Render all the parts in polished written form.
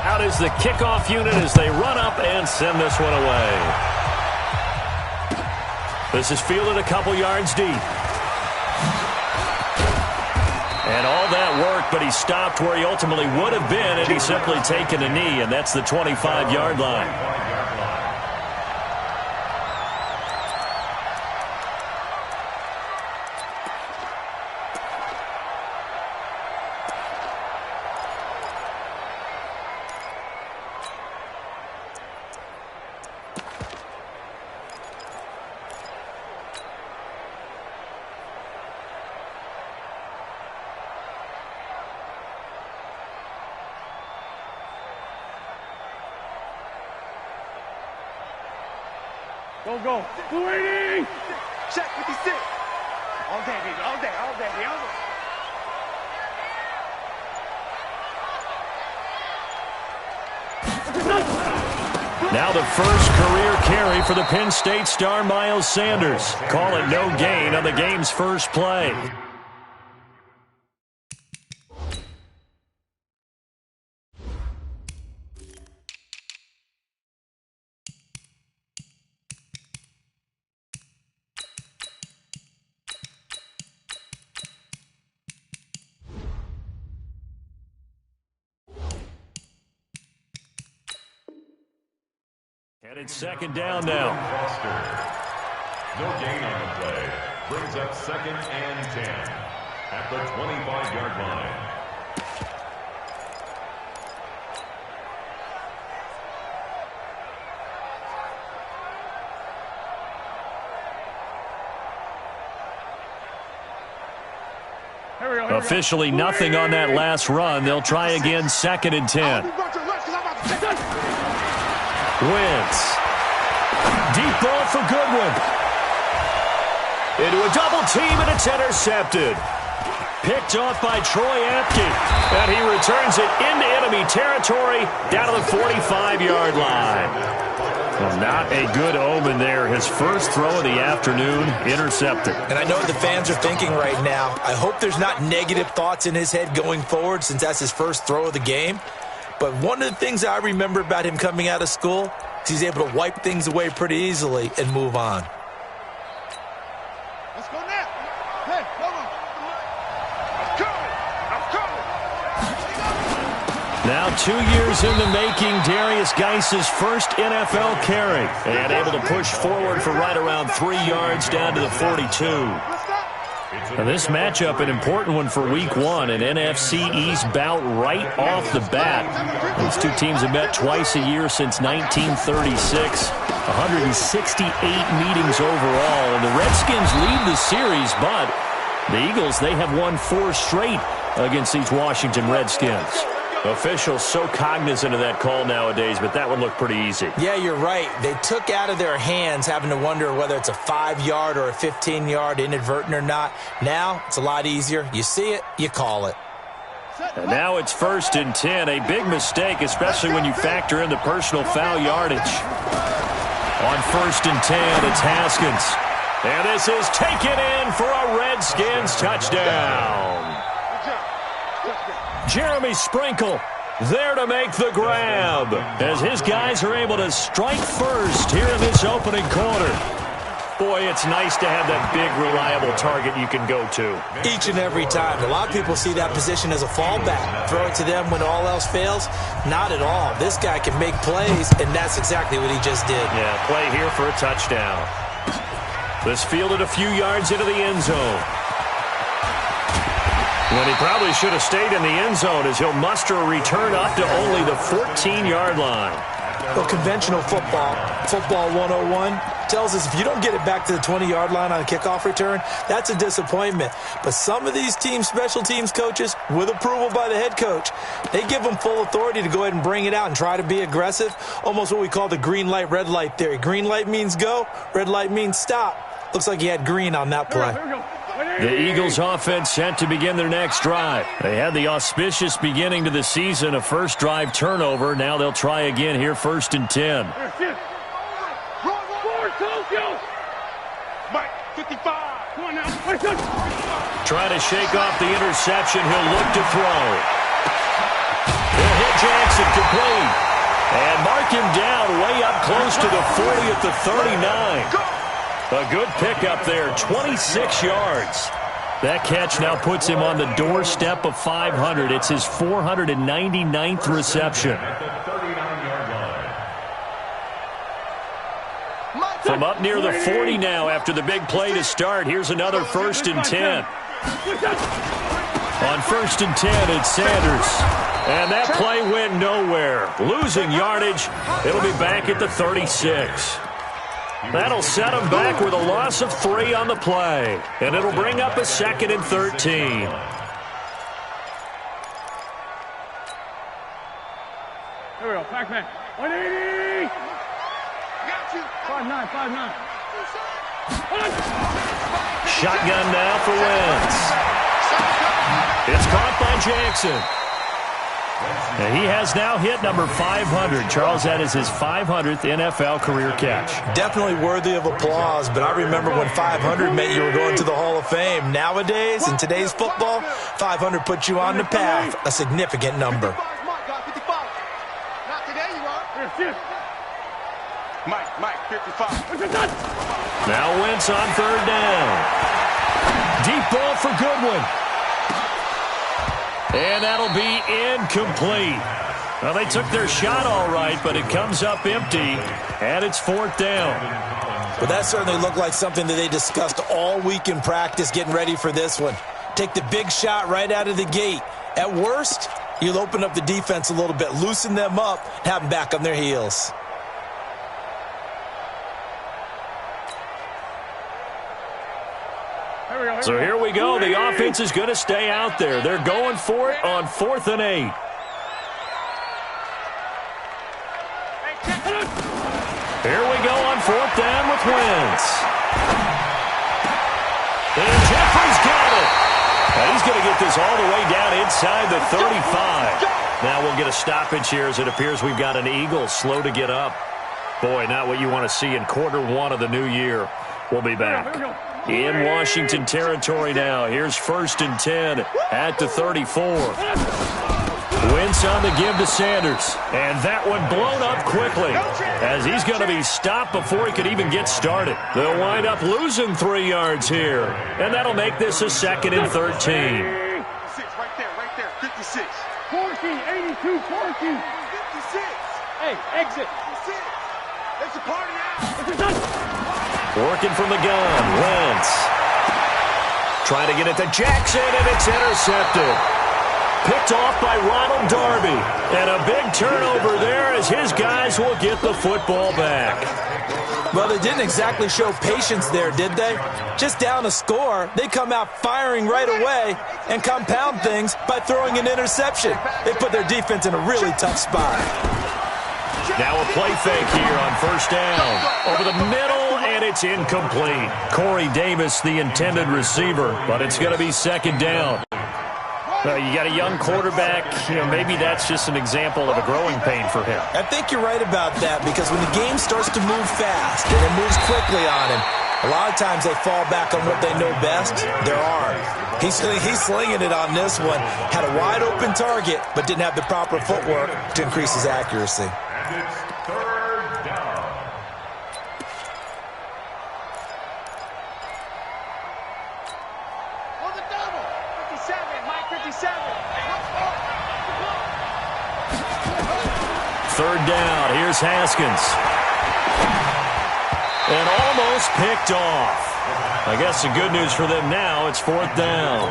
Out is the kickoff unit as they run up and send this one away. This is fielded a couple yards deep. And all that worked, but he stopped where he ultimately would have been had he simply taken a knee, and that's the 25-yard line. Go. 280. Check 56. All day, baby. All day. Now the first career carry for the Penn State star Miles Sanders. Call it no gain on the game's first play. And it's second down now. No gain on the play. Brings up 2nd and 10 at the 25-yard line. Officially nothing on that last run. They'll try again, 2nd and 10. Wentz. Deep ball for Goodwin. Into a double team, and it's intercepted. Picked off by Troy Apke. And he returns it into enemy territory down to the 45-yard line. Well, not a good omen there. His first throw of the afternoon, intercepted. And I know what the fans are thinking right now. I hope there's not negative thoughts in his head going forward since that's his first throw of the game. But one of the things I remember about him coming out of school is he's able to wipe things away pretty easily and move on. Let's go now. Hey, come on. I'm coming. Now 2 years in the making, Darius Geis's first NFL carry. And able to push forward for right around 3 yards down to the 42. Now this matchup, an important one for Week 1, an NFC East bout right off the bat. These two teams have met twice a year since 1936, 168 meetings overall, and the Redskins lead the series, but the Eagles, they have won 4 straight against these Washington Redskins. Officials so cognizant of that call nowadays, but that one looked pretty easy. Yeah, you're right. They took out of their hands having to wonder whether it's a 5-yard or a 15-yard inadvertent or not. Now, it's a lot easier. You see it, you call it. And now it's 1st and 10. A big mistake, especially when you factor in the personal foul yardage. On 1st and 10, it's Haskins. And this is taken in for a Redskins touchdown. Jeremy Sprinkle there to make the grab as his guys are able to strike first here in this opening quarter. Boy, it's nice to have that big, reliable target you can go to. Each and every time. A lot of people see that position as a fallback. Throw it to them when all else fails. Not at all. This guy can make plays, and that's exactly what he just did. Yeah, play here for a touchdown. This fielded a few yards into the end zone. When he probably should have stayed in the end zone as he'll muster a return up to only the 14-yard line. Well, conventional football 101, tells us if you don't get it back to the 20-yard line on a kickoff return, that's a disappointment. But some of these team special teams coaches, with approval by the head coach, they give them full authority to go ahead and bring it out and try to be aggressive, almost what we call the green light, red light theory. Green light means go, red light means stop. Looks like he had green on that play. The Eagles offense set to begin their next drive. They had the auspicious beginning to the season, a first drive turnover. Now they'll try again here, 1st and 10. Trying to shake off the interception. He'll look to throw. He'll hit Jackson. makes it complete. And mark him down way up close to the 40 at the 39. A good pickup there, 26 yards. That catch now puts him on the doorstep of 500. It's his 499th reception. From up near the 40 now after the big play to start, here's another 1st and 10. On 1st and 10, it's Sanders. And that play went nowhere. Losing yardage. It'll be back at the 36. That'll set him back with a loss of 3 on the play. And it'll bring up a 2nd and 13. Here we go. Pac-Man. 180. Got you. 5'9", 5'9". Shotgun now for Wentz. It's caught by Jackson. And he has now hit number 500. Charles, that is his 500th NFL career catch. Definitely worthy of applause, but I remember when 500 meant you were going to the Hall of Fame. Nowadays, in today's football, 500 puts you on the path, a significant number. Not today, you are. Mike, 55. Now Wentz on 3rd down. Deep ball for Goodwin. And that'll be incomplete. Well, they took their shot all right, but it comes up empty, and it's 4th down. Well, that certainly looked like something that they discussed all week in practice getting ready for this one. Take the big shot right out of the gate. At worst, you'll open up the defense a little bit, loosen them up, have them back on their heels. So here we go. The offense is going to stay out there. They're going for it on 4th and 8. Here we go on 4th down with Wentz. And Jeffrey's got it. Now he's going to get this all the way down inside the 35. Now we'll get a stoppage here as it appears we've got an Eagle slow to get up. Boy, not what you want to see in Q1 of the new year. We'll be back. In Washington territory now. Here's 1st and 10 at the 34. Wentz on the give to Sanders. And that one blown up quickly as he's going to be stopped before he could even get started. They'll wind up losing 3 yards here. And that'll make this a 2nd and 13. 56, right there, 56. 14, 82, 14. 56. Hey, exit. 56. It's a party now. Working from the gun, Wentz. Trying to get it to Jackson, and it's intercepted. Picked off by Ronald Darby. And a big turnover there as his guys will get the football back. Well, they didn't exactly show patience there, did they? Just down a score, they come out firing right away and compound things by throwing an interception. They put their defense in a really tough spot. Now a play fake here on 1st down. Over the middle, and it's incomplete. Corey Davis, the intended receiver, but it's going to be 2nd down. You got a young quarterback. Maybe that's just an example of a growing pain for him. I think you're right about that because when the game starts to move fast and it moves quickly on him, a lot of times they fall back on what they know best, their arm. He's slinging it on this one. Had a wide open target, but didn't have the proper footwork to increase his accuracy. And it's 3rd down. On the double. 57, Mike, 57. 3rd down. Here's Haskins. And almost picked off. I guess the good news for them now, it's 4th down.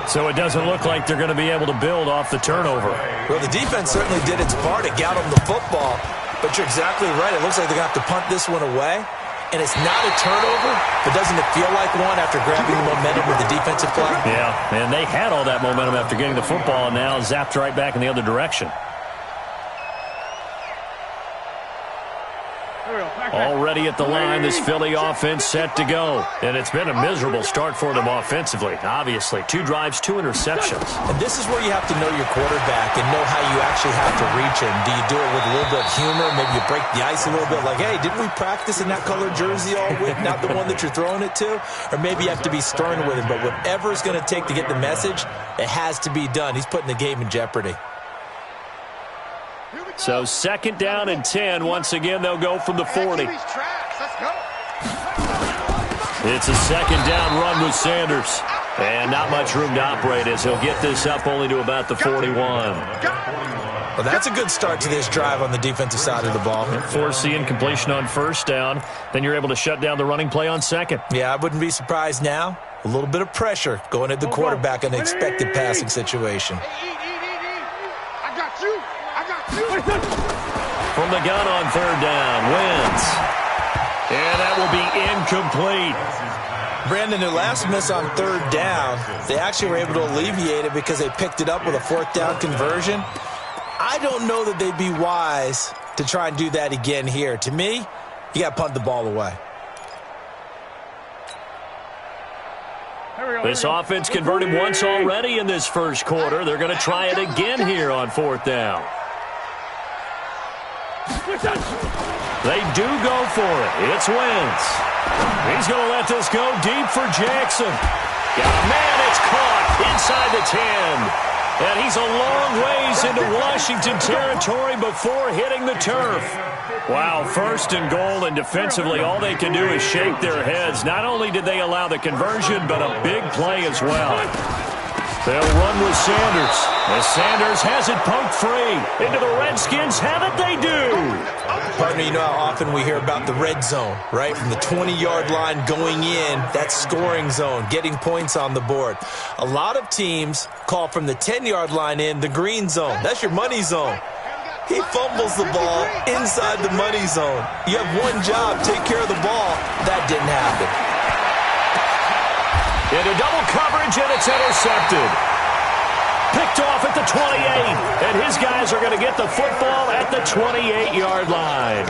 So it doesn't look like they're going to be able to build off the turnover. Well, the defense certainly did its part. It got them the football. But you're exactly right. It looks like they're going to have to punt this one away. And it's not a turnover, but doesn't it feel like one after grabbing the momentum with the defensive play? Yeah, and they had all that momentum after getting the football and now zapped right back in the other direction. Already at the line, this Philly offense set to go. And it's been a miserable start for them offensively, obviously. 2 drives, 2 interceptions. And this is where you have to know your quarterback and know how you actually have to reach him. Do you do it with a little bit of humor? Maybe you break the ice a little bit like, hey, didn't we practice in that colored jersey all week? Not the one that you're throwing it to? Or maybe you have to be stern with him. But whatever it's going to take to get the message, it has to be done. He's putting the game in jeopardy. So 2nd down and 10. Once again, they'll go from the 40. It's a 2nd down run with Sanders. And not much room to operate as he'll get this up only to about the 41. Well, that's a good start to this drive on the defensive side of the ball. Forcing incompletion on 1st down. Then you're able to shut down the running play on 2nd. Yeah, I wouldn't be surprised now. A little bit of pressure going at the quarterback in an expected passing situation. I got you. From the gun on 3rd down, wins. And that will be incomplete. Brandon, their last miss on 3rd down, they actually were able to alleviate it because they picked it up with a 4th down conversion. I don't know that they'd be wise to try and do that again here. To me, you got to punt the ball away. This offense converted once already in this 1st quarter. They're going to try it again here on 4th down. They do go for it. It's Wentz. He's going to let this go deep for Jackson. Man, it's caught inside the 10. And he's a long ways into Washington territory before hitting the turf. Wow, 1st and goal, and defensively all they can do is shake their heads. Not only did they allow the conversion, but a big play as well. They'll run with Sanders. As Sanders has it poked free. Into the Redskins have it, they do. Partner, you know how often we hear about the red zone, right? From the 20-yard line going in, that scoring zone, getting points on the board. A lot of teams call from the 10-yard line in the green zone. That's your money zone. He fumbles the ball inside the money zone. You have one job, take care of the ball. That didn't happen. Into double coverage, and it's intercepted. Picked off at the 28, and his guys are going to get the football at the 28-yard line.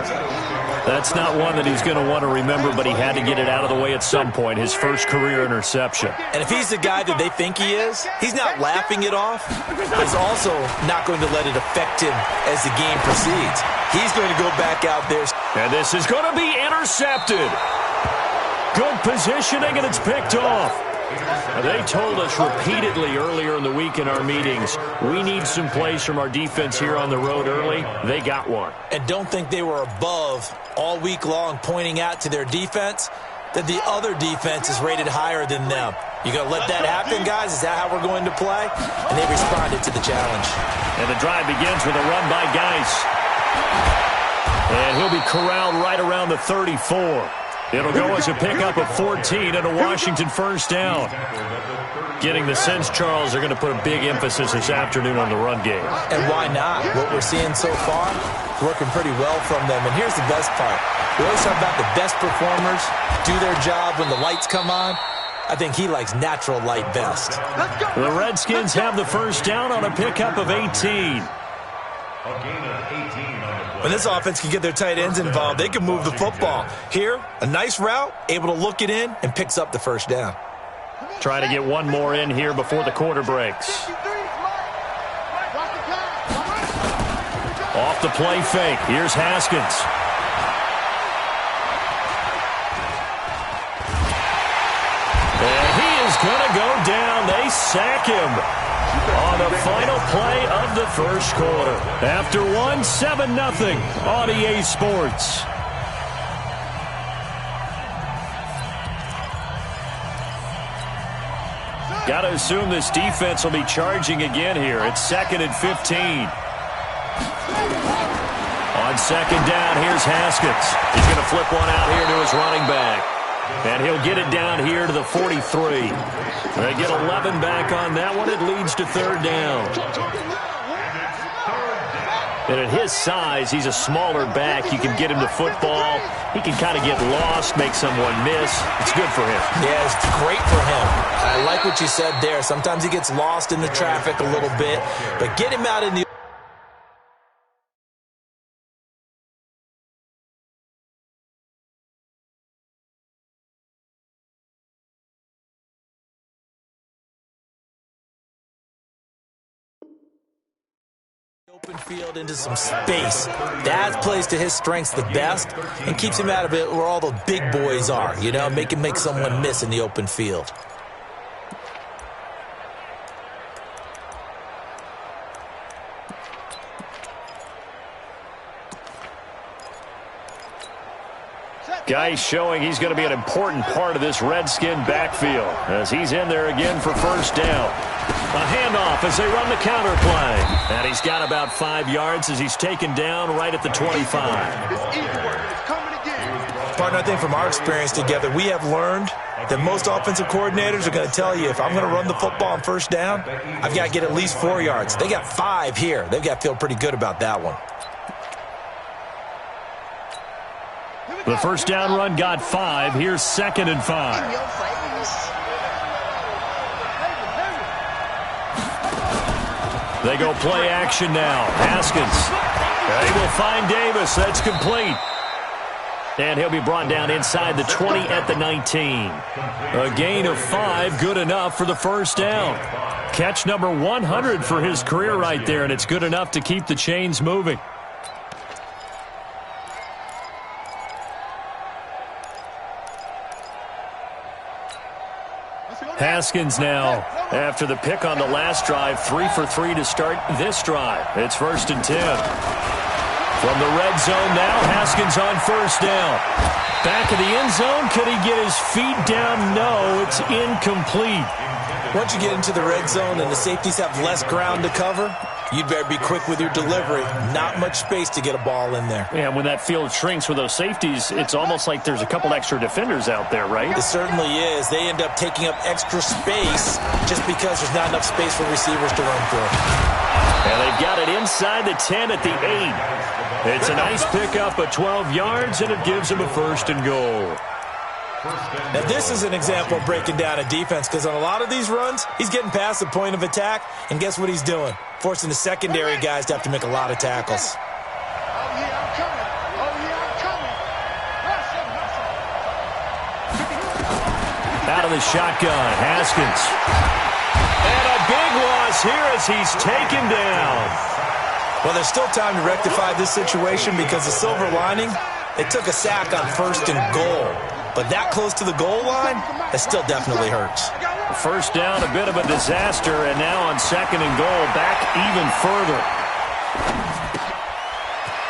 That's not one that he's going to want to remember, but he had to get it out of the way at some point, his first career interception. And if he's the guy that they think he is, he's not laughing it off. He's also not going to let it affect him as the game proceeds. He's going to go back out there. And this is going to be intercepted. Good positioning, and it's picked off. They told us repeatedly earlier in the week in our meetings, we need some plays from our defense here on the road early. They got one. And don't think they were above all week long pointing out to their defense that the other defense is rated higher than them. You going to let that happen, guys? Is that how we're going to play? And they responded to the challenge. And the drive begins with a run by Geis. And he'll be corralled right around the 34. It'll go as a pickup of 14 and a Washington 1st down. Getting the sense, Charles, they're going to put a big emphasis this afternoon on the run game. And why not? What we're seeing so far, working pretty well from them. And here's the best part. We always talk about the best performers do their job when the lights come on. I think he likes natural light best. The Redskins have the 1st down on a pickup of 18. When this offense can get their tight ends involved, they can move the football. Here, a nice route, able to look it in, and picks up the 1st down. Trying to get one more in here before the quarter breaks. Off the play fake. Here's Haskins. And he is going to go down. They sack him on the final play of the 1st quarter. After 7-0 on EA Sports. Got to assume this defense will be charging again here. It's 2nd and 15. On 2nd down, here's Haskins. He's going to flip one out here to his running back. And he'll get it down here to the 43. They get 11 back on that one. It leads to 3rd down. And at his size, he's a smaller back. You can get him the football. He can kind of get lost, make someone miss. It's good for him. Yeah, it's great for him. I like what you said there. Sometimes he gets lost in the traffic a little bit, but get him out in the open field into some space. That plays to his strengths the best and keeps him out of it where all the big boys are, you know, make someone miss in the open field. Geis showing he's going to be an important part of this Redskin backfield as he's in there again for first down. A handoff as they run the counter play. And he's got about 5 yards as he's taken down right at the 25. Partner, I think from our experience together, we have learned that most offensive coordinators are going to tell you, if I'm going to run the football on first down, I've got to get at least 4 yards. They got 5 here. They've got to feel pretty good about that one. The first down run got 5. Here's 2nd and 5. They go play action now. Haskins. They will find Davis. That's complete. And he'll be brought down inside the 20 at the 19. A gain of 5, good enough for the first down. Catch number 100 for his career right there, and it's good enough to keep the chains moving. Haskins now, after the pick on the last drive, 3 for 3 to start this drive. It's 1st and 10. From the red zone now, Haskins on first down. Back of the end zone, could he get his feet down? No, it's incomplete. Once you get into the red zone and the safeties have less ground to cover, you'd better be quick with your delivery. Not much space to get a ball in there. Yeah, when that field shrinks with those safeties, it's almost like there's a couple extra defenders out there, right? It certainly is. They end up taking up extra space just because there's not enough space for receivers to run through. And they've got it inside the 10 at the 8. It's a nice pickup of 12 yards, and it gives them a 1st and goal. Now, this is an example of breaking down a defense, because on a lot of these runs, he's getting past the point of attack, and guess what he's doing? Forcing the secondary guys to have to make a lot of tackles. Out of the shotgun, Haskins. And a big loss here as he's taken down. Well, there's still time to rectify this situation, because the silver lining, they took a sack on 1st and goal. But that close to the goal line, that still definitely hurts. First down, a bit of a disaster, and now on 2nd and goal, back even further.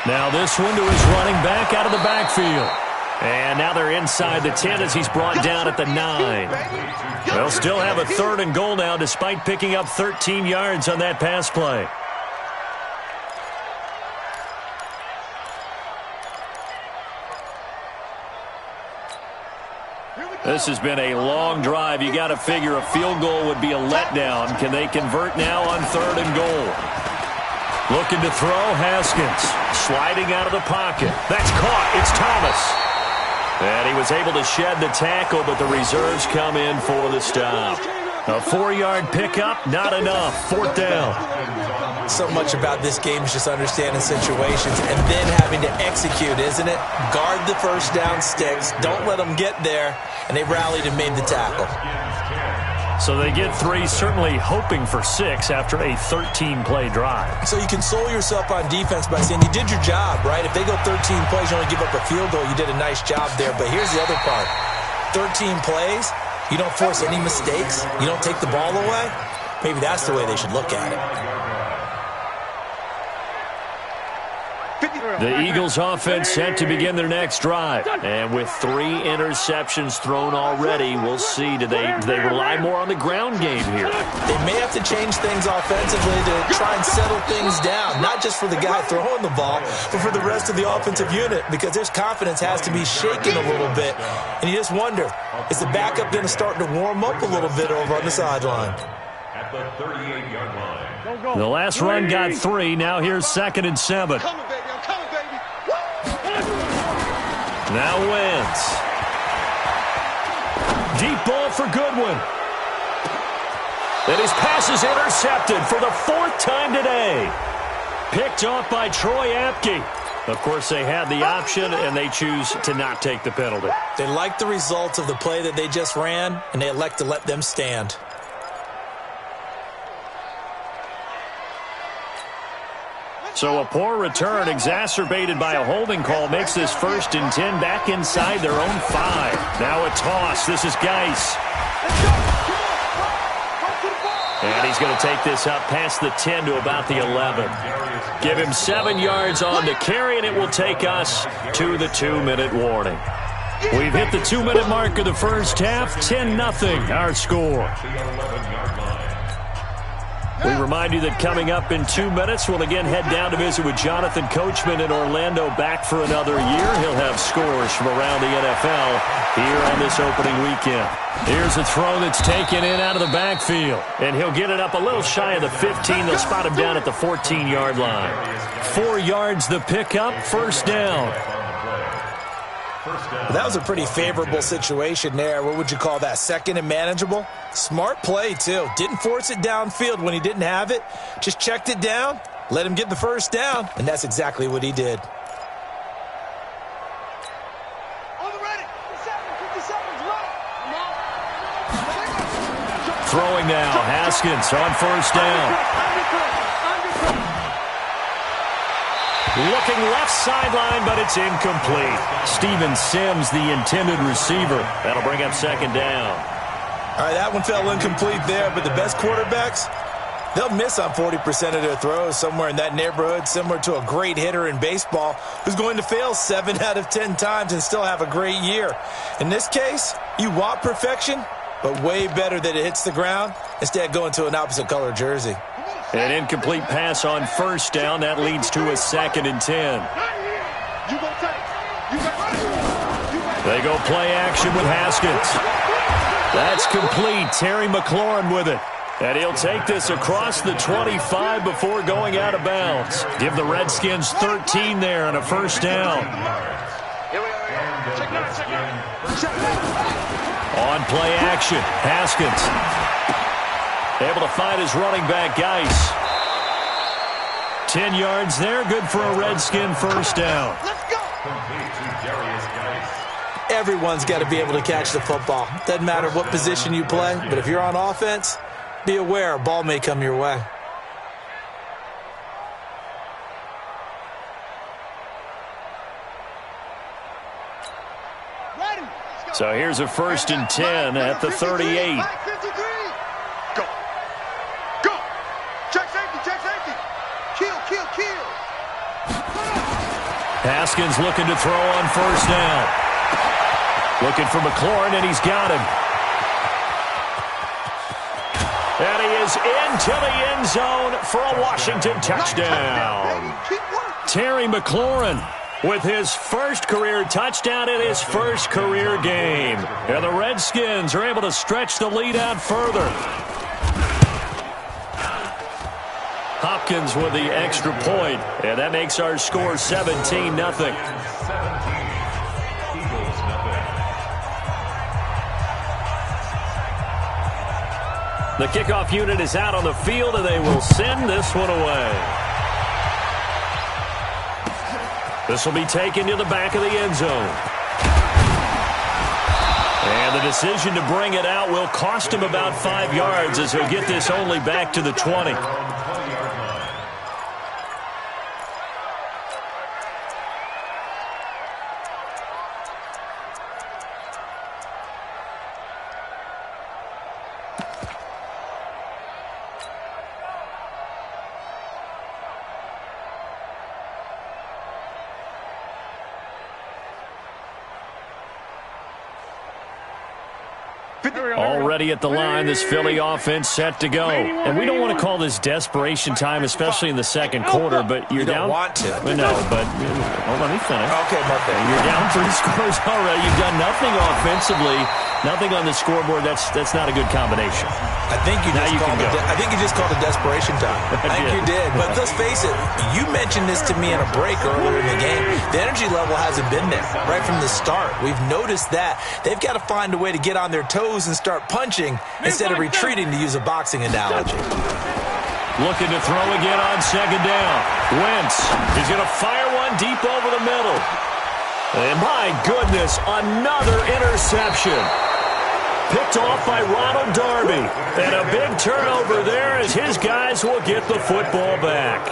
Now this one to his running back out of the backfield. And now they're inside the 10 as he's brought down at the 9. They'll still have a 3rd and goal now, despite picking up 13 yards on that pass play. This has been a long drive. You got to figure a field goal would be a letdown. Can they convert now on 3rd and goal? Looking to throw, Haskins. Sliding out of the pocket. That's caught. It's Thomas. And he was able to shed the tackle, but the reserves come in for the stop. A 4-yard pickup, not enough. 4th down. So much about this game is just understanding situations and then having to execute, isn't it? Guard the first down sticks. Don't let them get there. And they rallied and made the tackle. So they get 3, certainly hoping for 6 after a 13-play drive. So you console yourself on defense by saying you did your job, right? If they go 13 plays, you only give up a field goal, you did a nice job there. But here's the other part. 13 plays, you don't force any mistakes, you don't take the ball away. Maybe that's the way they should look at it. The Eagles offense set to begin their next drive. And with 3 interceptions thrown already, we'll see. Do they rely more on the ground game here? They may have to change things offensively to try and settle things down, not just for the guy throwing the ball, but for the rest of the offensive unit, because their confidence has to be shaken a little bit. And you just wonder, is the backup going to start to warm up a little bit over on the sideline? At the 38-yard line. The last run got 3. Now here's 2nd and 7. Now Wentz. Deep ball for Goodwin. And his pass is intercepted for the 4th time today. Picked off by Troy Apke. Of course, they had the option, and they choose to not take the penalty. They like the results of the play that they just ran, and they elect to let them stand. So a poor return exacerbated by a holding call makes this 1st and 10 back inside their own 5. Now a toss. This is Geis. And he's going to take this up past the 10 to about the 11. Give him 7 yards on the carry, and it will take us to the 2-minute warning. We've hit the 2-minute mark of the first half. 10-0 our score. We remind you that coming up in 2 minutes, we'll again head down to visit with Jonathan Coachman in Orlando, back for another year. He'll have scores from around the NFL here on this opening weekend. Here's a throw that's taken in out of the backfield, and he'll get it up a little shy of the 15. They'll spot him down at the 14-yard line. 4 yards the pickup, first down. Well, that was a pretty favorable situation there. What would you call that? Second and manageable? Smart play, too. Didn't force it downfield when he didn't have it. Just checked it down, let him get the first down, and that's exactly what he did. Throwing now, Haskins on first down. Looking left sideline, but it's incomplete. Steven Sims, the intended receiver. That'll bring up second down. All right, that one fell incomplete there, but the best quarterbacks, they'll miss on 40% of their throws, somewhere in that neighborhood, similar to a great hitter in baseball who's going to fail 7 out of 10 times and still have a great year. In this case, you want perfection, but way better that it hits the ground instead of going to an opposite color jersey. An incomplete pass on first down. That leads to a 2nd and 10. They go play action with Haskins. That's complete. Terry McLaurin with it. And he'll take this across the 25 before going out of bounds. Give the Redskins 13 there and a first down. On play action, Haskins. Able to find his running back, Geis. 10 yards there, good for a Redskin first down. Everyone's got to be able to catch the football. Doesn't matter what position you play, but if you're on offense, be aware a ball may come your way. So here's a 1st and 10 at the 38. Haskins looking to throw on first down. Looking for McLaurin, and he's got him. And he is into the end zone for a Washington touchdown. Terry McLaurin with his first career touchdown in his first career game. And the Redskins are able to stretch the lead out further. Hopkins with the extra point, and that makes our score 17-0. The kickoff unit is out on the field, and they will send this one away. This will be taken to the back of the end zone. And the decision to bring it out will cost him about 5 yards as he'll get this only back to the 20. Already at the line, this Philly offense set to go. And we don't want to call this desperation time, especially in the second quarter, but you're down. You don't want to. No, but well, let me finish. Okay, Mark. You're down 3 scores already. You've done nothing offensively, nothing on the scoreboard. That's not a good combination. I think you just called it desperation time. I think you did. But let's face it, you mentioned this to me in a break earlier in the game. The energy level hasn't been there right from the start. We've noticed that. They've got to find a way to get on their toes and start punching instead of retreating, to use a boxing analogy. Looking to throw again on second down. Wentz is going to fire one deep over the middle. And my goodness, another interception. Picked off by Ronald Darby. And a big turnover there as his guys will get the football back.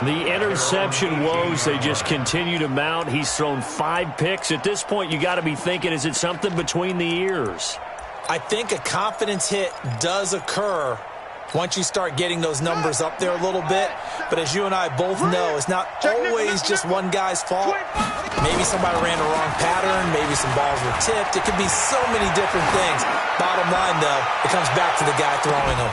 The interception woes, they just continue to mount. He's thrown 5 picks. At this point, you got to be thinking, is it something between the ears? I think a confidence hit does occur once you start getting those numbers up there a little bit. But as you and I both know, it's not always just one guy's fault. Maybe somebody ran the wrong pattern. Maybe some balls were tipped. It could be so many different things. Bottom line, though, it comes back to the guy throwing them.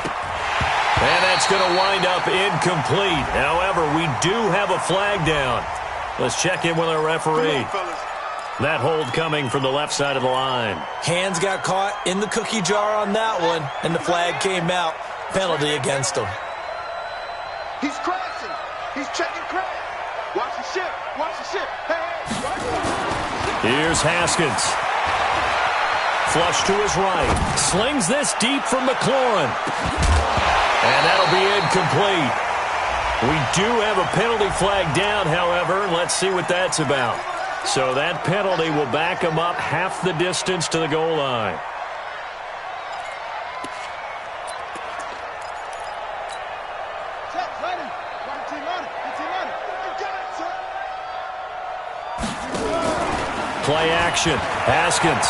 And that's going to wind up incomplete. However, we do have a flag down. Let's check in with our referee. That hold coming from the left side of the line. Hands got caught in the cookie jar on that one, and the flag came out. Penalty against him. He's crashing. He's checking crash. Watch the ship. Watch the ship. Hey, watch the ship. Here's Haskins. Flush to his right. Slings this deep from McLaurin. And that'll be incomplete. We do have a penalty flag down, however. Let's see what that's about. So that penalty will back him up half the distance to the goal line. Play action. Haskins.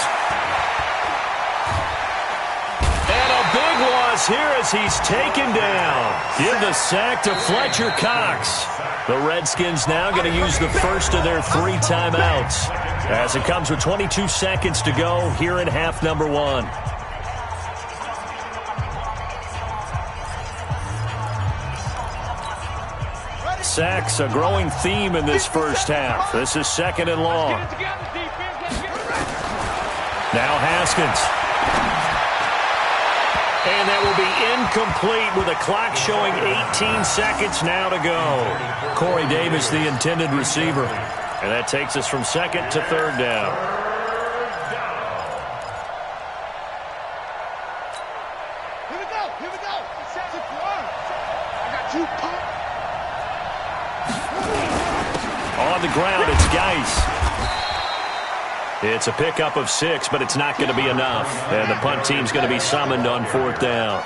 And a big loss here as he's taken down. Give the sack to Fletcher Cox. The Redskins now going to use the first of their 3 timeouts as it comes with 22 seconds to go here in half number 1. Sacks, a growing theme in this first half. This is 2nd and long. Now Haskins. And that will be incomplete with a clock showing 18 seconds now to go. Corey Davis, the intended receiver. And that takes us from 2nd to 3rd down. Here we go. Here we go. I got you pumped. On the ground, it's Geis. It's a pickup of 6, but it's not going to be enough. And the punt team's going to be summoned on 4th down.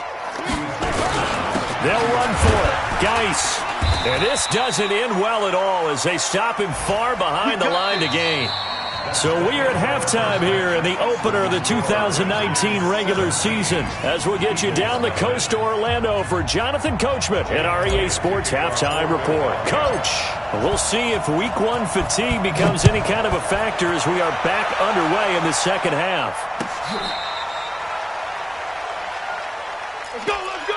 They'll run for it. Geis. And this doesn't end well at all as they stop him far behind the line to gain. So we are at halftime here in the opener of the 2019 regular season as we'll get you down the coast to Orlando for Jonathan Coachman at our EA Sports Halftime Report. Coach, we'll see if Week 1 fatigue becomes any kind of a factor as we are back underway in the second half. Let's go, let's go.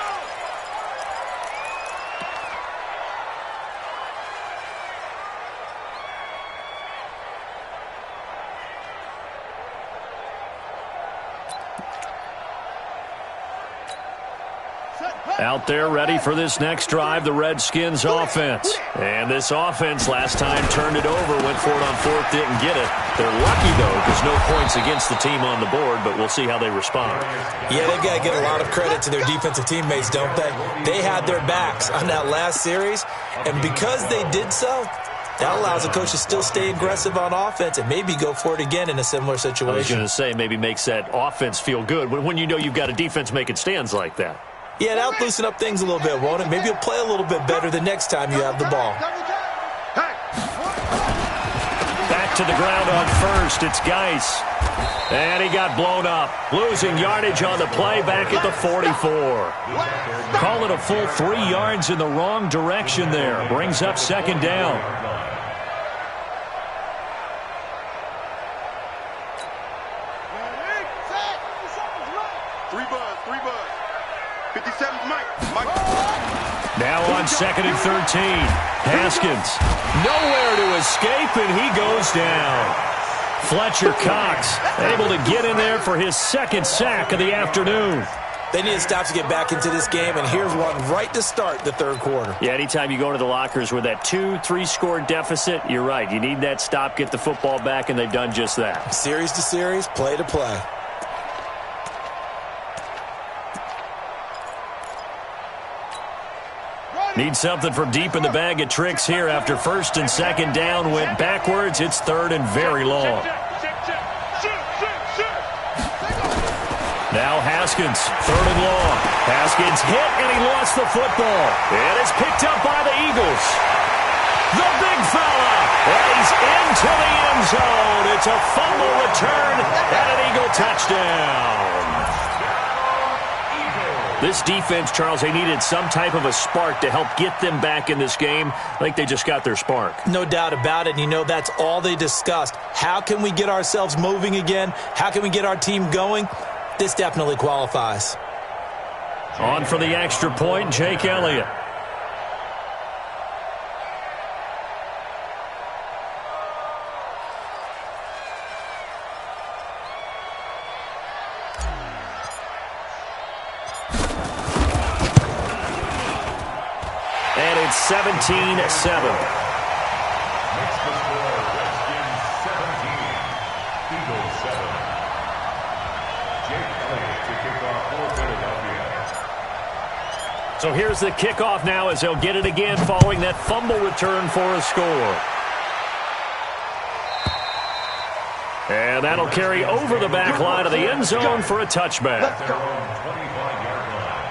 Out there ready for this next drive, the Redskins offense. And this offense last time turned it over, went for it on 4th, didn't get it. They're lucky, though, because no points against the team on the board, but we'll see how they respond. Yeah, they've got to get a lot of credit to their defensive teammates, don't they? They had their backs on that last series, and because they did so, that allows the coach to still stay aggressive on offense and maybe go for it again in a similar situation. I was going to say, maybe makes that offense feel good when you know you've got a defense making stands like that. Yeah, that'll loosen up things a little bit, won't it? Maybe you'll play a little bit better the next time you have the ball. Back to the ground on 1st. It's Geis. And he got blown up. Losing yardage on the play back at the 44. Call it a full 3 yards in the wrong direction there. Brings up 2nd down. Now on 2nd and 13. Haskins. Nowhere to escape, and he goes down. Fletcher Cox able to get in there for his 2nd sack of the afternoon. They need to stop to get back into this game, and here's one right to start the 3rd quarter. Yeah, anytime you go into the lockers with that 2-3 score deficit, you're right. You need that stop, get the football back, and they've done just that. Series to series, play to play. Need something from deep in the bag of tricks here after 1st and 2nd down went backwards. It's 3rd and very long. Now Haskins, 3rd and long. Haskins hit, and he lost the football. And it's picked up by the Eagles. The big fella, and he's into the end zone. It's a fumble return and an Eagle touchdown. This defense, Charles, they needed some type of a spark to help get them back in this game. I think they just got their spark. No doubt about it. And you know, that's all they discussed. How can we get ourselves moving again? How can we get our team going? This definitely qualifies. On for the extra point, Jake Elliott. And it's 17-7. Makes the score Redskins 17, Eagles 7. Jake Elliott to kick off for Philadelphia. So here's the kickoff now as they'll get it again following that fumble return for a score. And that'll carry over the back line of the end zone for a touchback. Their own 25-yard line.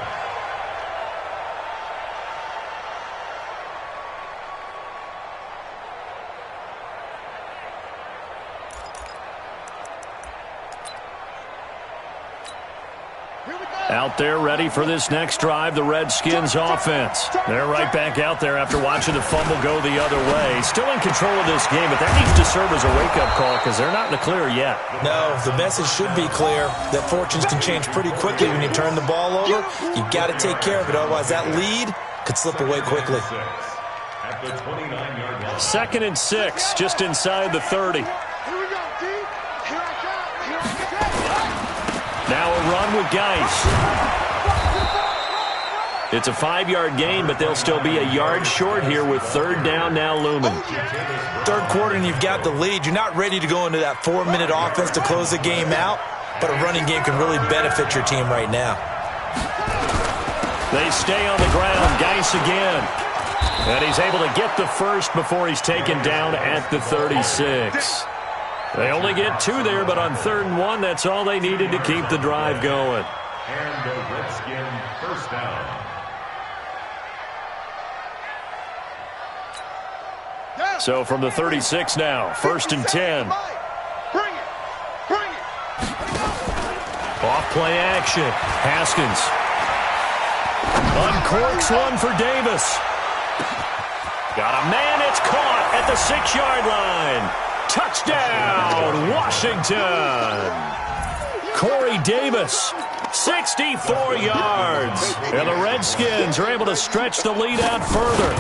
Out there ready for this next drive, the Redskins offense. They're right back out there after watching the fumble go the other way. Still in control of this game, but that needs to serve as a wake-up call because they're not in the clear yet. No, the message should be clear that fortunes can change pretty quickly when you turn the ball over. You got to take care of it, otherwise that lead could slip away quickly. At the 29-yard line. 2nd and 6, just inside the 30. Here we go, D. Here I come. Here I come. Now a run with Geis. It's a 5-yard gain, but they'll still be a yard short here with 3rd down now looming. 3rd quarter and you've got the lead. You're not ready to go into that 4-minute offense to close the game out, but a running game can really benefit your team right now. They stay on the ground. Geis again. And he's able to get the first before he's taken down at the 36. They only get 2 there, but on 3rd and 1, that's all they needed to keep the drive going. And the Redskin first down. So from the 36 now, 1st and 10. Bring it. Bring it. Off play action. Haskins. Uncorks one for Davis. Got a man, it's caught at the 6-yard line. Touchdown, Washington. Corey Davis, 64 yards. And the Redskins are able to stretch the lead out further.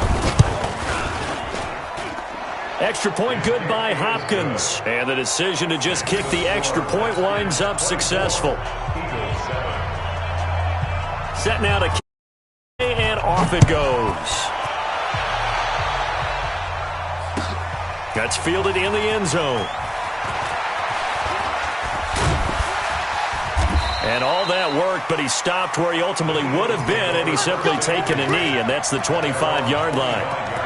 Extra point good by Hopkins. And the decision to just kick the extra point winds up successful. Set now to kick, and off it goes. That's fielded in the end zone. And all that worked, but he stopped where he ultimately would have been, and he's simply taken a knee, and that's the 25-yard line.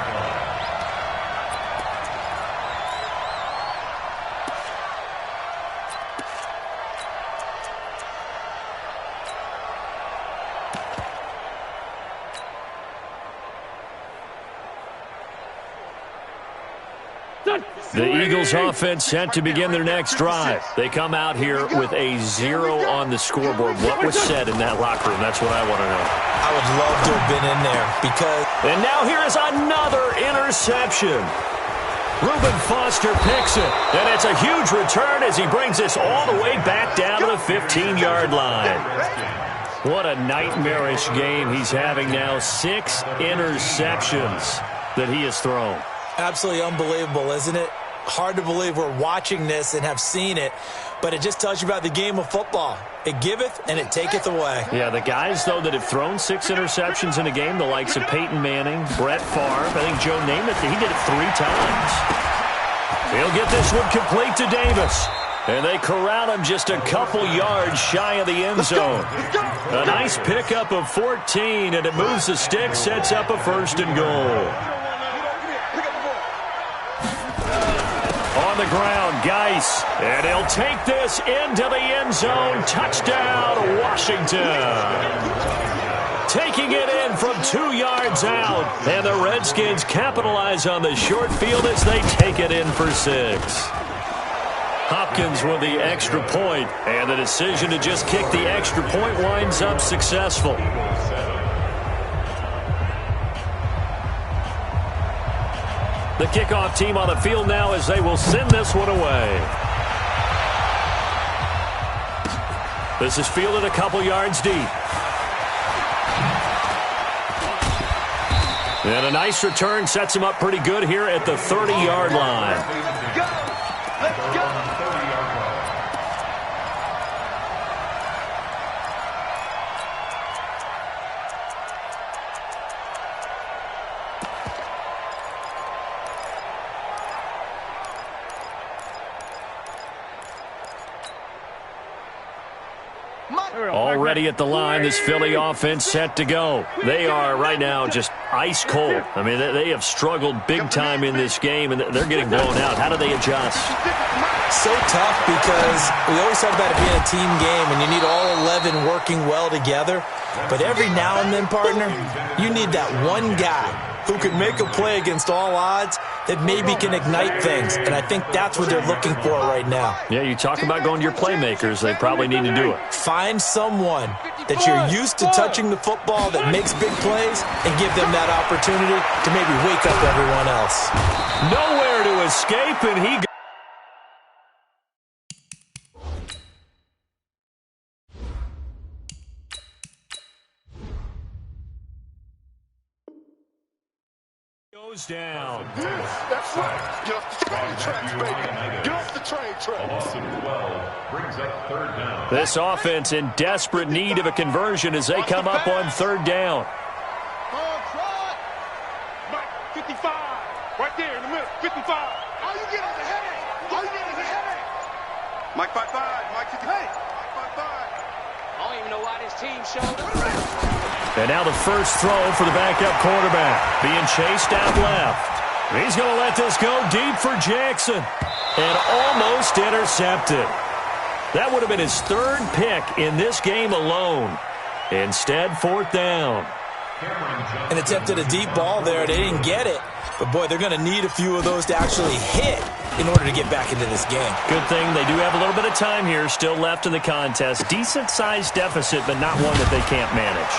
The Eagles offense set to begin their next drive. They come out here with a 0 on the scoreboard. What was said in that locker room? That's what I want to know. I would love to have been in there because... And now here is another interception. Reuben Foster picks it. And it's a huge return as he brings this all the way back down to the 15-yard line. What a nightmarish game he's having now. 6 interceptions that he has thrown. Absolutely unbelievable, isn't it? Hard to believe we're watching this and have seen it, but it just tells you about the game of football. It giveth and it taketh away. Yeah, the guys, though, that have thrown 6 interceptions in a game, the likes of Peyton Manning, Brett Favre, I think Joe Namath, he did it 3 times. He'll get this one complete to Davis. And they corral him just a couple yards shy of the end zone. A nice pickup of 14, and it moves the stick, sets up a 1st and goal. On the ground, Geis, and he'll take this into the end zone. Touchdown, Washington. Taking it in from 2 yards out, and the Redskins capitalize on the short field as they take it in for 6. Hopkins with the extra point, and the decision to just kick the extra point winds up successful. The kickoff team on the field now as they will send this one away. This is fielded a couple yards deep. And a nice return sets him up pretty good here at the 30-yard line. Let's go. Already at the line, this Philly offense set to go. They are right now just ice cold. I mean, they have struggled big time in this game, and they're getting blown out. How do they adjust? So tough because we always talk about it being a team game, and you need all 11 working well together. But every now and then, partner, you need that one guy who can make a play against all odds that maybe can ignite things. And I think that's what they're looking for right now. Yeah, you talk about going to your playmakers. They probably need to do it. Find someone that you're used to touching the football that makes big plays and give them that opportunity to maybe wake up everyone else. Nowhere to escape, and he goes down. That's right. Get off the train tracks, baby. Get off the train tracks. A loss of 12 brings up third down. This offense in desperate need of a conversion as they come up on third down. Mike, 55. Right there in the middle. 55. All you get is a headache. All you get is a headache. Mike 55. Mike 55. Mike 55. I don't even know why this team showed up. And now the first throw for the backup quarterback. Being chased out left. He's going to let this go deep for Jackson. And almost intercepted. That would have been his third pick in this game alone. Instead, fourth down. And attempted a deep ball there. They didn't get it. But, boy, they're going to need a few of those to actually hit in order to get back into this game. Good thing they do have a little bit of time here still left in the contest. Decent-sized deficit, but not one that they can't manage.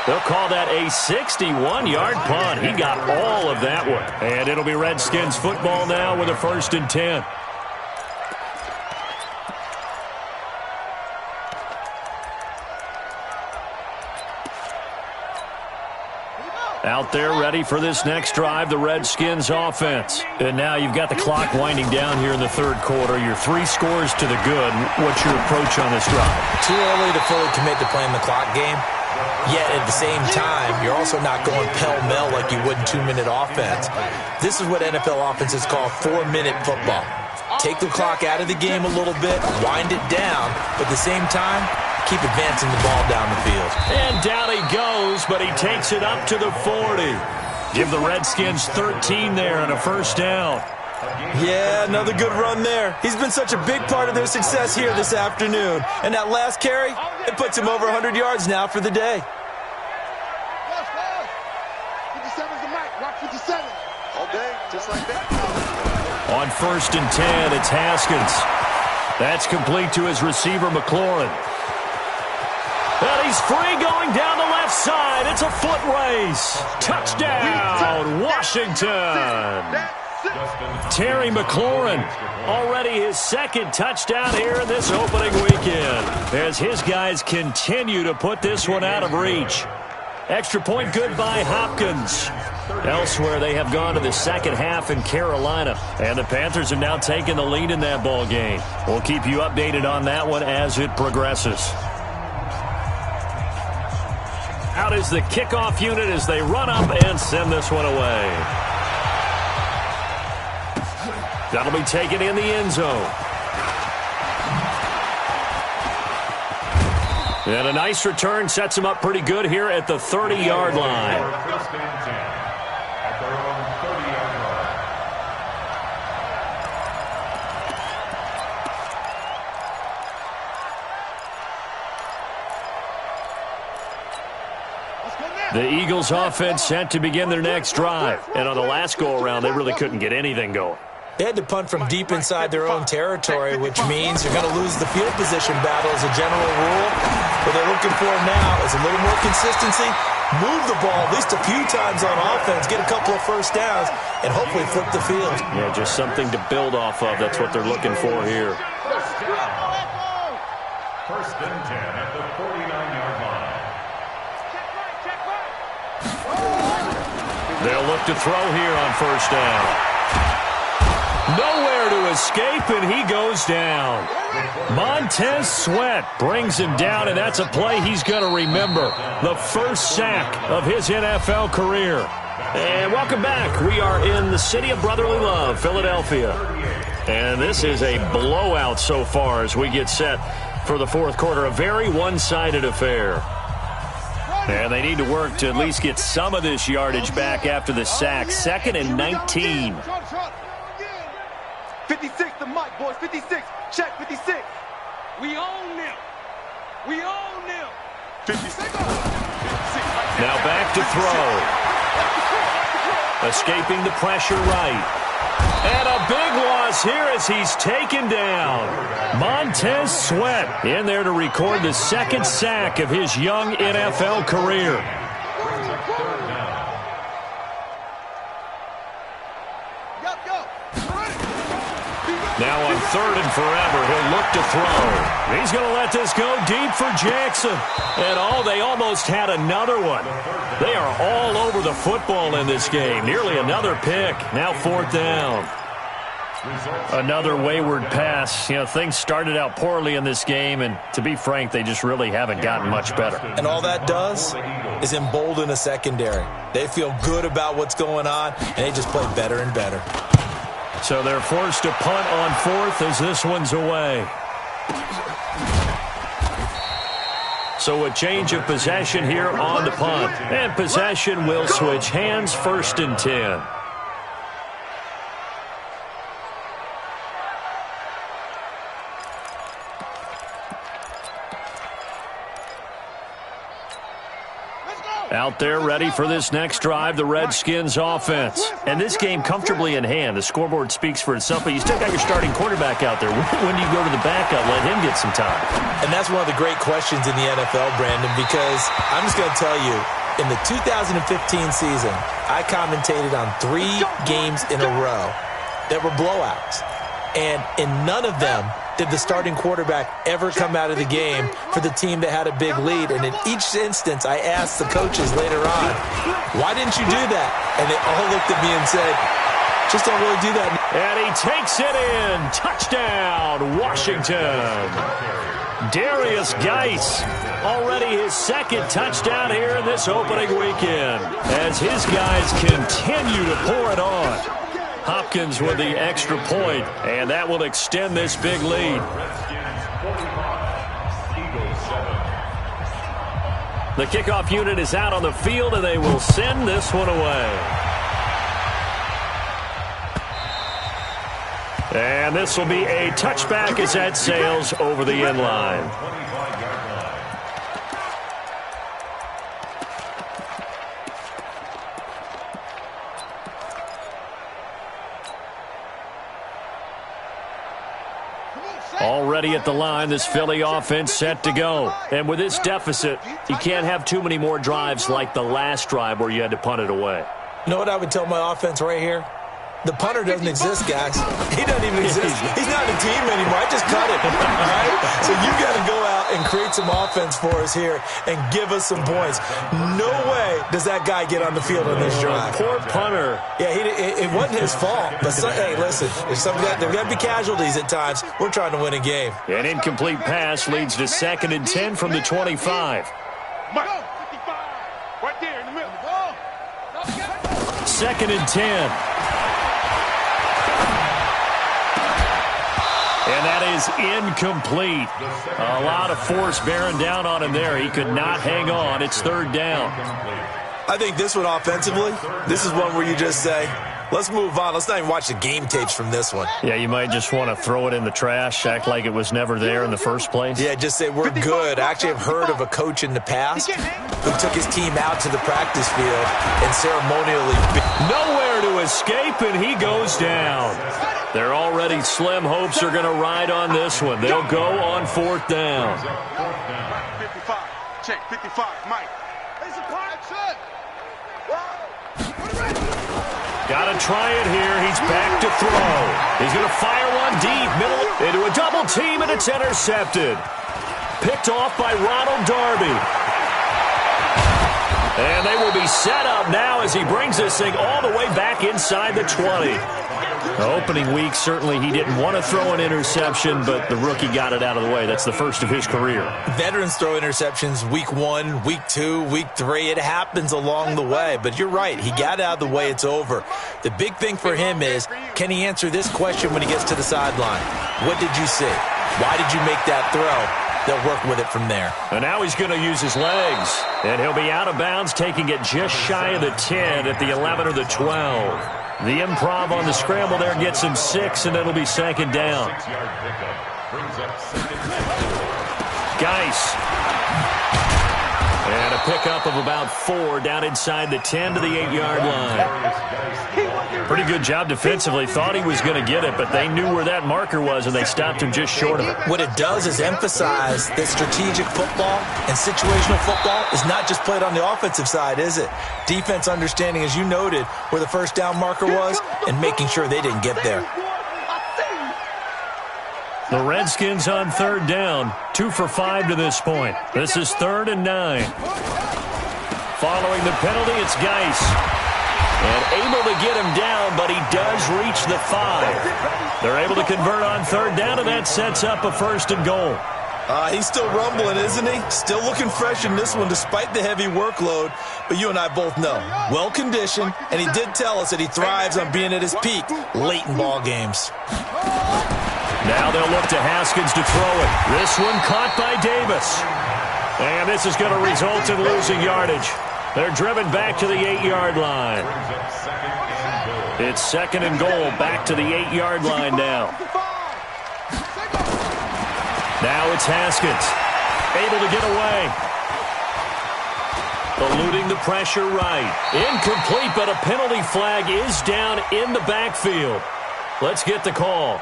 They'll call that a 61-yard punt. He got all of that one. And it'll be Redskins football now with a 1st and 10. Out there ready for this next drive, the Redskins offense. And now you've got the clock winding down here in the third quarter. You're 3 scores to the good. What's your approach on this drive? Too early to fully commit to playing the clock game. Yet at the same time, you're also not going pell-mell like you would in 2-minute offense. This is what NFL offenses call 4-minute football. Take the clock out of the game a little bit, wind it down, but at the same time, keep advancing the ball down the field. And down he goes, but he takes it up to the 40. Give the Redskins 13 there and a 1st down. Yeah, another good run there. He's been such a big part of their success here this afternoon. And that last carry, it puts him over 100 yards now for the day. 57's the mic. Rock 57. All day, just like that. On 1st and 10, it's Haskins. That's complete to his receiver, McLaurin. And he's free going down the left side. It's a foot race. Touchdown, Washington. Terry McLaurin, already his 2nd touchdown here in this opening weekend, as his guys continue to put this one out of reach. Extra point good by Hopkins. Elsewhere, they have gone to the second half in Carolina, and the Panthers have now taken the lead in that ball game. We'll keep you updated on that one as it progresses. Out is the kickoff unit as they run up and send this one away. That'll be taken in the end zone. And a nice return sets him up pretty good here at the 30-yard line. First and 10 at their own 30-yard line. The Eagles offense set to begin their next drive. And on the last go-around, they really couldn't get anything going. They had to punt from deep inside their own territory, which means you're going to lose the field position battle as a general rule. What they're looking for now is a little more consistency, move the ball at least a few times on offense, get a couple of first downs, and hopefully flip the field. Yeah, just something to build off of. That's what they're looking for here. First and 10 at the 49-yard line. They'll look to throw here on first down. Nowhere to escape, and he goes down. Montez Sweat brings him down, and that's a play he's going to remember. The first sack of his NFL career. And welcome back. We are in the city of brotherly love, Philadelphia. And this is a blowout so far as we get set for the fourth quarter. A very one-sided affair. And they need to work to at least get some of this yardage back after the sack. 2nd and 19. 56 the mic, boys. 56. Check 56. We own them. We own them. 56. Now back to throw. Escaping the pressure right. And a big loss here as he's taken down. Montez Sweat in there to record the second sack of his young NFL career. Now on 3rd and forever, he'll look to throw. He's going to let this go deep for Jackson. And they almost had another one. They are all over the football in this game. Nearly another pick. Now 4th down. Another wayward pass. You know, things started out poorly in this game, and to be frank, they just really haven't gotten much better. And all that does is embolden a secondary. They feel good about what's going on, and they just play better and better. So they're forced to punt on 4th as this one's away. So a change of possession here on the punt. And possession will switch hands, 1st and 10. Out there ready for this next drive, the Redskins offense. And this game comfortably in hand. The scoreboard speaks for itself, but you still got your starting quarterback out there. When do you go to the backup, let him get some time? And that's one of the great questions in the NFL, Brandon, because I'm just going to tell you, in the 2015 season, I commentated on 3 games in a row that were blowouts. And in none of them did the starting quarterback ever come out of the game for the team that had a big lead. And in each instance, I asked the coaches later on, why didn't you do that? And they all looked at me and said, just don't really do that. And he takes it in. Touchdown, Washington. Darius Geis, already his 2nd touchdown here in this opening weekend, as his guys continue to pour it on. Hopkins with the extra point, and that will extend this big lead. The kickoff unit is out on the field, and they will send this one away. And this will be a touchback as that sails over the end line. Already at the line, this Philly offense set to go. And with this deficit, you can't have too many more drives like the last drive where you had to punt it away. You know what I would tell my offense right here? The punter doesn't exist, guys. He doesn't even exist. He's not a team anymore. I just cut it. All right? So you got to go out and create some offense for us here and give us some points. No way does that guy get on the field on this drive. Poor punter. Yeah, it wasn't his fault. But, hey, listen, there's got to be casualties at times. We're trying to win a game. An incomplete pass leads to 2nd and 10 from the 25. Right there in the middle. 2nd and 10. And that is incomplete. A lot of force bearing down on him there. He could not hang on. It's 3rd down. I think this one offensively, this is one where you just say, let's move on. Let's not even watch the game tapes from this one. Yeah, you might just want to throw it in the trash, act like it was never there in the first place. Yeah, just say we're good. I actually have heard of a coach in the past who took his team out to the practice field and ceremonially... Nowhere to escape, and he goes down. Their already slim hopes are going to ride on this one. They'll go on 4th down. 55. Check, 55. Mike. Got to try it here. He's back to throw. He's going to fire one deep, middle, into a double team, and it's intercepted. Picked off by Ronald Darby. And they will be set up now as he brings this thing all the way back inside the 20. The opening week, certainly he didn't want to throw an interception, but the rookie got it out of the way. That's the first of his career. Veterans throw interceptions week 1, week 2, week 3. It happens along the way, but you're right. He got it out of the way. It's over. The big thing for him is, can he answer this question when he gets to the sideline? What did you see? Why did you make that throw? They'll work with it from there. And now he's going to use his legs. And he'll be out of bounds, taking it just shy of the 10 at the 11 or the 12. The improv on the scramble there gets him 6, and it'll be 2nd down. Geis. And a pickup of about 4 down inside the 10 to the 8-yard line. Pretty good job defensively. Thought he was going to get it, but they knew where that marker was, and they stopped him just short of it. What it does is emphasize that strategic football and situational football is not just played on the offensive side, is it? Defense understanding, as you noted, where the first down marker was and making sure they didn't get there. The Redskins on 3rd down, 2 for 5 to this point. This is 3rd and 9. Following the penalty, it's Geis. And able to get him down, but he does reach the 5. They're able to convert on 3rd down, and that sets up a 1st and goal. He's still rumbling, isn't he? Still looking fresh in this one despite the heavy workload. But you and I both know, well-conditioned, and he did tell us that he thrives on being at his peak late in ball games. Now they'll look to Haskins to throw it. This one caught by Davis. And this is going to result in losing yardage. They're driven back to the 8-yard line. It's 2nd and goal, back to the 8-yard line now. Now it's Haskins, able to get away. Eluding the pressure right. Incomplete, but a penalty flag is down in the backfield. Let's get the call.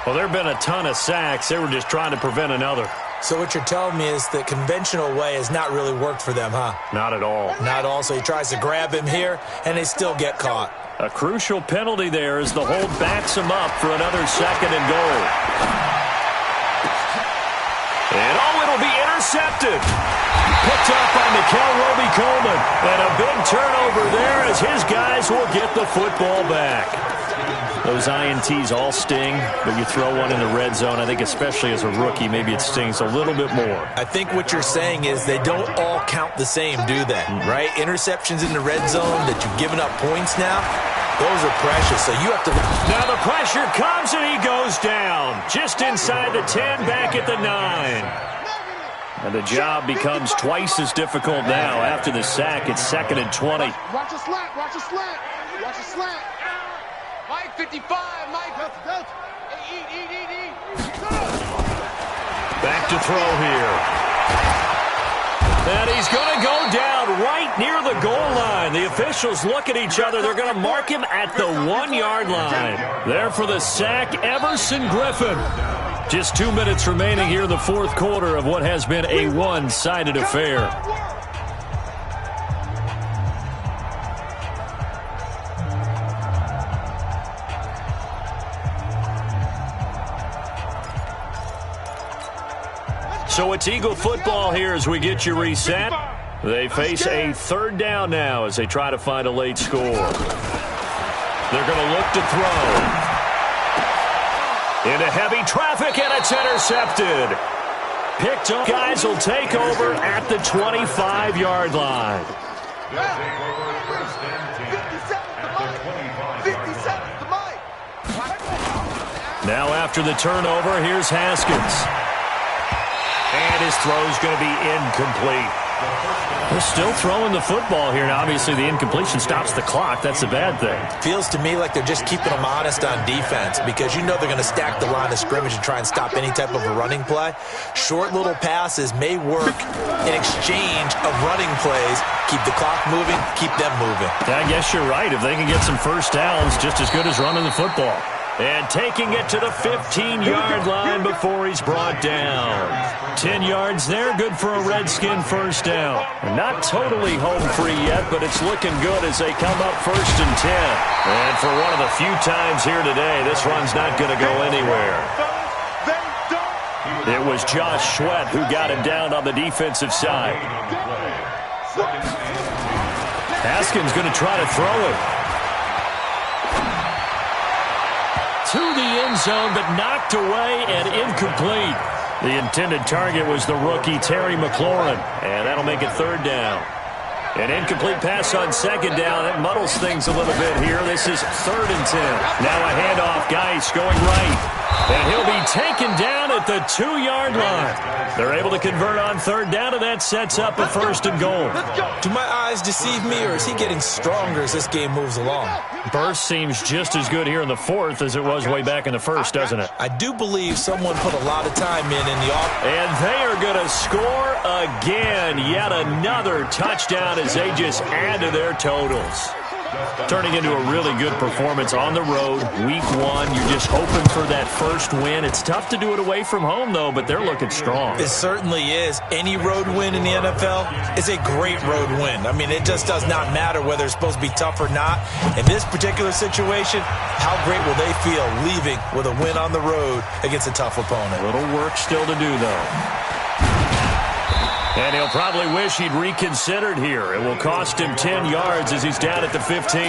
Well, there have been a ton of sacks. They were just trying to prevent another. So what you're telling me is the conventional way has not really worked for them, huh? Not at all. Not all. So he tries to grab him here, and they still get caught. A crucial penalty there as the hold backs him up for another 2nd and goal. And, it'll be intercepted. Picked up by Mikel Roby-Coleman. And a big turnover there as his guys will get the football back. Those INTs all sting, but you throw one in the red zone. I think especially as a rookie, maybe it stings a little bit more. I think what you're saying is they don't all count the same, do they? Right? Interceptions in the red zone that you've given up points now, those are precious. So you have to... Now the pressure comes and he goes down. Just inside the 10, back at the 9. And the job becomes twice as difficult now. After the sack, it's 2nd and 20. Watch a slant, watch a slant, watch a slant. Mike, 55, Mike. Eat. Back to throw here. And he's going to go down right near the goal line. The officials look at each other. They're going to mark him at the 1-yard line. There for the sack, Everson Griffin. Just 2 minutes remaining here in the 4th quarter of what has been a one-sided affair. So it's Eagle football here as we get you reset. They face a 3rd down now as they try to find a late score. They're going to look to throw. Into heavy traffic, and it's intercepted. Picked up. Guys will take over at the 25-yard line. Now after the turnover, here's Haskins. And his throw's going to be incomplete. They're still throwing the football here. Now, obviously, the incompletion stops the clock. That's a bad thing. Feels to me like they're just keeping them honest on defense because you know they're going to stack the line of scrimmage and try and stop any type of a running play. Short little passes may work in exchange of running plays. Keep the clock moving, keep them moving. I guess you're right. If they can get some first downs, just as good as running the football. And taking it to the 15-yard line before he's brought down. 10 yards there, good for a Redskin first down. Not totally home free yet, but it's looking good as they come up 1st and 10. And for one of the few times here today, this run's not going to go anywhere. It was Josh Sweat who got him down on the defensive side. Haskins going to try to throw it. To the end zone, but knocked away and incomplete. The intended target was the rookie Terry McLaurin, and that'll make it 3rd down. An incomplete pass on 2nd down. That muddles things a little bit here. This is 3rd and 10. Now a handoff. Geis going right. And he'll be taken down at the 2-yard line. They're able to convert on 3rd down, and that sets up a 1st and goal. Do my eyes deceive me, or is he getting stronger as this game moves along? Burst seems just as good here in the 4th as it was way back in the 1st, doesn't it? I do believe someone put a lot of time in the off. And they are going to score again. Yet another touchdown as they just add to their totals. Turning into a really good performance on the road, week 1. You're just hoping for that first win. It's tough to do it away from home, though, but they're looking strong. It certainly is. Any road win in the NFL is a great road win. I mean, it just does not matter whether it's supposed to be tough or not. In this particular situation, how great will they feel leaving with a win on the road against a tough opponent? A little work still to do, though. And he'll probably wish he'd reconsidered here. It will cost him 10 yards as he's down at the 15.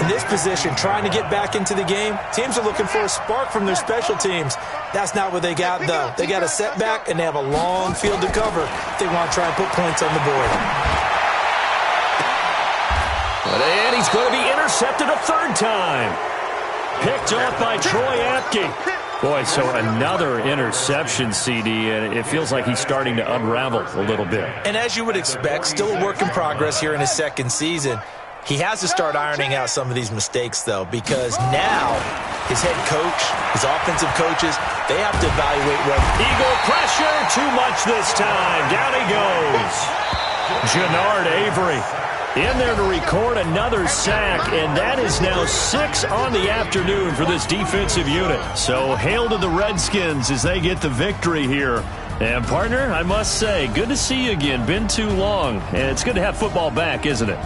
In this position, trying to get back into the game, teams are looking for a spark from their special teams. That's not what they got, though. They got a setback, and they have a long field to cover if they want to try and put points on the board. And he's going to be intercepted a 3rd time. Picked up by Troy Apke. Boy, so another interception, CD, and it feels like he's starting to unravel a little bit. And as you would expect, still a work in progress here in his 2nd season. He has to start ironing out some of these mistakes, though, because now his head coach, his offensive coaches, they have to evaluate what... Eagle pressure, too much this time. Down he goes. Jannard Avery in there to record another sack, and that is now 6 on the afternoon for this defensive unit. So hail to the Redskins as they get the victory here. And, partner, I must say, good to see you again. Been too long. And it's good to have football back, isn't it?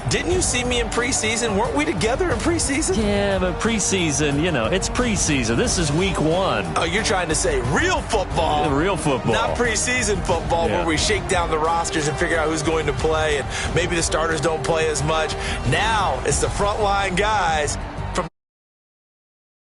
Didn't you see me in preseason? Weren't we together in preseason? Yeah, but preseason, you know, it's preseason. This is week 1. Oh, you're trying to say real football. Real football. Not preseason football where we shake down the rosters and figure out who's going to play, and maybe the starters don't play as much. Now it's the frontline guys